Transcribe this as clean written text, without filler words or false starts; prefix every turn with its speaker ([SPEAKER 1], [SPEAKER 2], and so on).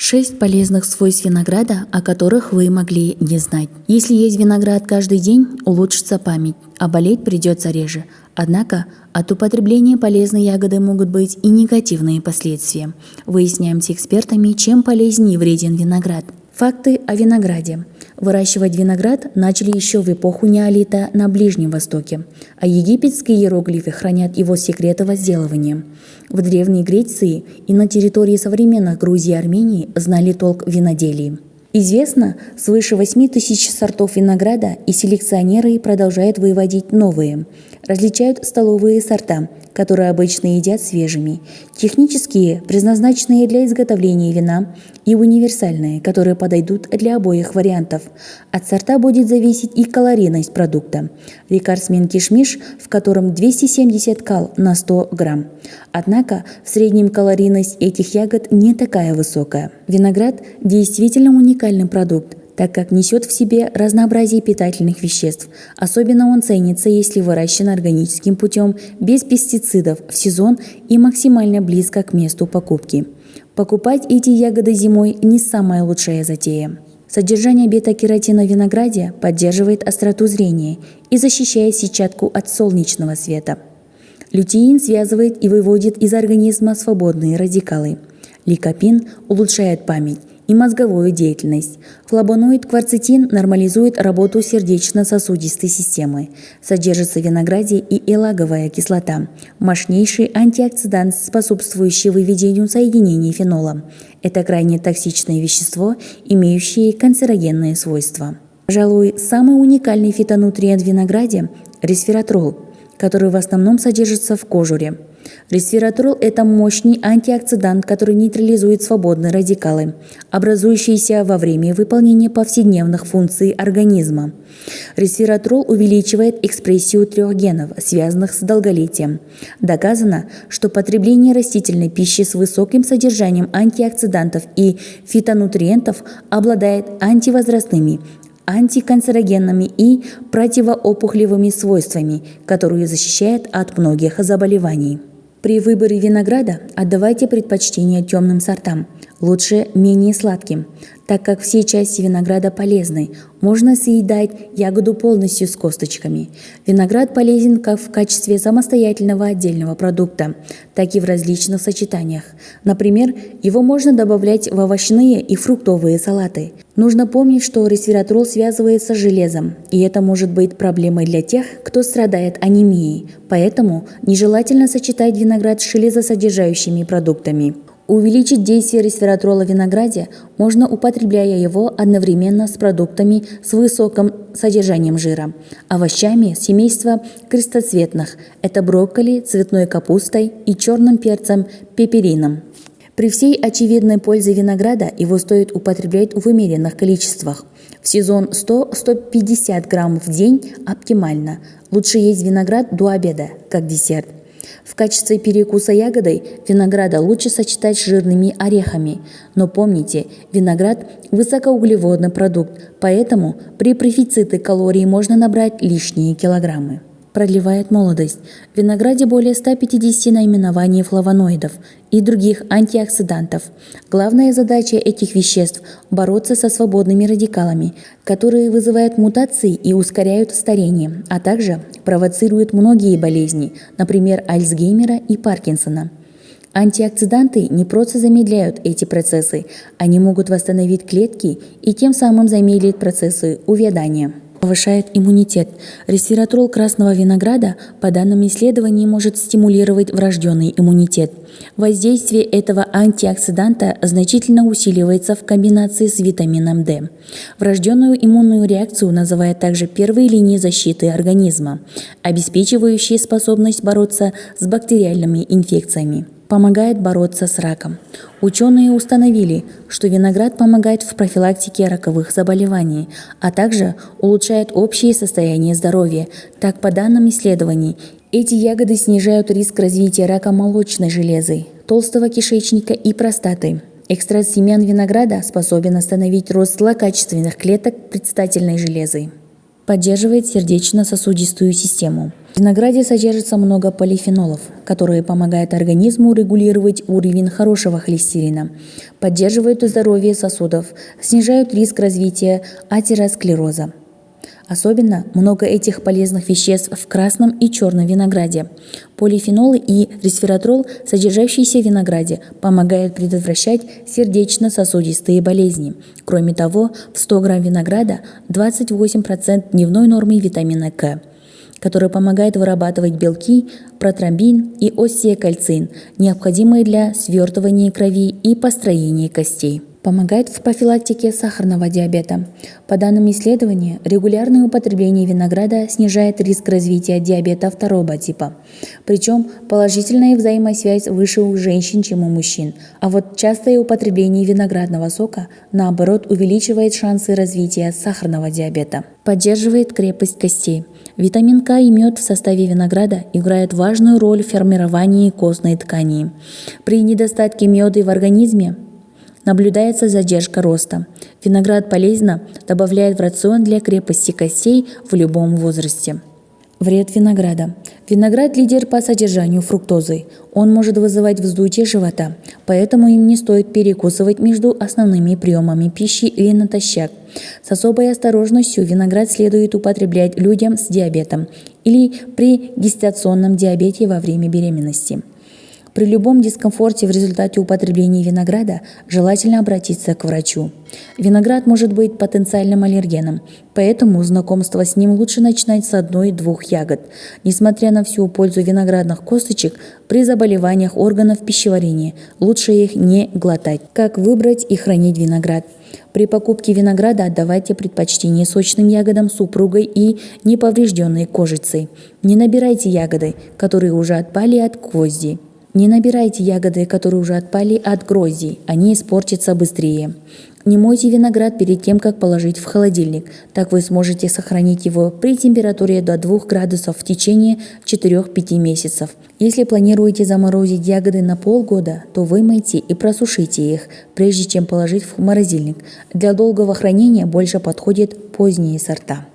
[SPEAKER 1] 6 полезных свойств винограда, о которых вы могли не знать. Если есть виноград каждый день, улучшится память, а болеть придется реже. Однако от употребления полезной ягоды могут быть и негативные последствия. Выясняем с экспертами, чем полезен и вреден виноград. Факты о винограде. Выращивать виноград начали еще в эпоху неолита на Ближнем Востоке, а египетские иероглифы хранят его секреты возделывания. В Древней Греции и на территории современных Грузии и Армении знали толк в виноделии. Известно свыше 8000 сортов винограда, и селекционеры продолжают выводить новые. Различают столовые сорта, которые обычно едят свежими, технические, предназначенные для изготовления вина, и универсальные, которые подойдут для обоих вариантов. От сорта будет зависеть и калорийность продукта. Рекордсмен кишмиш, в котором 270 кал на 100 грамм. Однако в среднем калорийность этих ягод не такая высокая. Виноград действительно уникальный продукт, так как несет в себе разнообразие питательных веществ. Особенно он ценится, если выращен органическим путем, без пестицидов, в сезон и максимально близко к месту покупки. Покупать эти ягоды зимой не самая лучшая затея. Содержание бета-керотина в винограде поддерживает остроту зрения и защищает сетчатку от солнечного света. Лютеин связывает и выводит из организма свободные радикалы. Ликопин улучшает память и мозговую деятельность. Флавоноид кварцетин нормализует работу сердечно-сосудистой системы. Содержится в винограде и элаговая кислота, мощнейший антиоксидант, способствующий выведению соединений фенола. Это крайне токсичное вещество, имеющее канцерогенные свойства. Пожалуй, самый уникальный фитонутриент в винограде – ресвератрол, который в основном содержится в кожуре. Ресвератрол – это мощный антиоксидант, который нейтрализует свободные радикалы, образующиеся во время выполнения повседневных функций организма. Ресвератрол увеличивает экспрессию 3 генов, связанных с долголетием. Доказано, что потребление растительной пищи с высоким содержанием антиоксидантов и фитонутриентов обладает антивозрастными, антиканцерогенными и противоопухолевыми свойствами, которые защищают от многих заболеваний. При выборе винограда отдавайте предпочтение темным сортам, лучше менее сладким, так как все части винограда полезны. Можно съедать ягоду полностью с косточками. Виноград полезен как в качестве самостоятельного отдельного продукта, так и в различных сочетаниях. Например, его можно добавлять в овощные и фруктовые салаты. Нужно помнить, что ресвератрол связывается с железом, и это может быть проблемой для тех, кто страдает анемией. Поэтому нежелательно сочетать виноград с железосодержащими продуктами. Увеличить действие ресвератрола в винограде можно, употребляя его одновременно с продуктами с высоким содержанием жира, овощами семейства крестоцветных – это брокколи, цветной капустой и черным перцем пеперином. При всей очевидной пользе винограда его стоит употреблять в умеренных количествах. В сезон 100-150 граммов в день оптимально. Лучше есть виноград до обеда, как десерт. В качестве перекуса ягодой винограда лучше сочетать с жирными орехами. Но помните, виноград – высокоуглеводный продукт, поэтому при профиците калорий можно набрать лишние килограммы. Продлевает молодость. В винограде более 150 наименований флавоноидов и других антиоксидантов. Главная задача этих веществ – бороться со свободными радикалами, которые вызывают мутации и ускоряют старение, а также провоцируют многие болезни, например, Альцгеймера и Паркинсона. Антиоксиданты не просто замедляют эти процессы, они могут восстановить клетки и тем самым замедлить процессы увядания. Повышает иммунитет. Ресвератрол красного винограда, по данным исследований, может стимулировать врожденный иммунитет. Воздействие этого антиоксиданта значительно усиливается в комбинации с витамином D. Врожденную иммунную реакцию называют также первой линией защиты организма, обеспечивающей способность бороться с бактериальными инфекциями. Помогает бороться с раком. Ученые установили, что виноград помогает в профилактике раковых заболеваний, а также улучшает общее состояние здоровья. Так, по данным исследований, эти ягоды снижают риск развития рака молочной железы, толстого кишечника и простаты. Экстракт семян винограда способен остановить рост злокачественных клеток предстательной железы. Поддерживает сердечно-сосудистую систему. В винограде содержится много полифенолов, которые помогают организму регулировать уровень хорошего холестерина, поддерживают здоровье сосудов, снижают риск развития атеросклероза. Особенно много этих полезных веществ в красном и черном винограде. Полифенолы и ресвератрол, содержащиеся в винограде, помогают предотвращать сердечно-сосудистые болезни. Кроме того, в 100 грамм винограда 28% дневной нормы витамина К, который помогает вырабатывать белки, протромбин и остеокальцин, необходимые для свертывания крови и построения костей. Помогает в профилактике сахарного диабета. По данным исследования, регулярное употребление винограда снижает риск развития диабета второго типа. Причем положительная взаимосвязь выше у женщин, чем у мужчин. А вот частое употребление виноградного сока, наоборот, увеличивает шансы развития сахарного диабета. Поддерживает крепость костей. Витамин К и мед в составе винограда играют важную роль в формировании костной ткани. При недостатке меда в организме наблюдается задержка роста. Виноград полезно добавляет в рацион для крепости костей в любом возрасте. Вред винограда. Виноград – лидер по содержанию фруктозы. Он может вызывать вздутие живота, поэтому им не стоит перекусывать между основными приемами пищи или натощак. С особой осторожностью виноград следует употреблять людям с диабетом или при гестационном диабете во время беременности. При любом дискомфорте в результате употребления винограда желательно обратиться к врачу. Виноград может быть потенциальным аллергеном, поэтому знакомство с ним лучше начинать с 1-2 ягод. Несмотря на всю пользу виноградных косточек, при заболеваниях органов пищеварения лучше их не глотать. Как выбрать и хранить виноград? При покупке винограда отдавайте предпочтение сочным ягодам с упругой и неповрежденной кожицей. Не набирайте ягоды, которые уже отпали от гвозди. Не набирайте ягоды, которые уже отпали от гроздей, они испортятся быстрее. Не мойте виноград перед тем, как положить в холодильник, так вы сможете сохранить его при температуре до 2 градусов в течение 4-5 месяцев. Если планируете заморозить ягоды на полгода, то вымойте и просушите их, прежде чем положить в морозильник. Для долгого хранения больше подходят поздние сорта.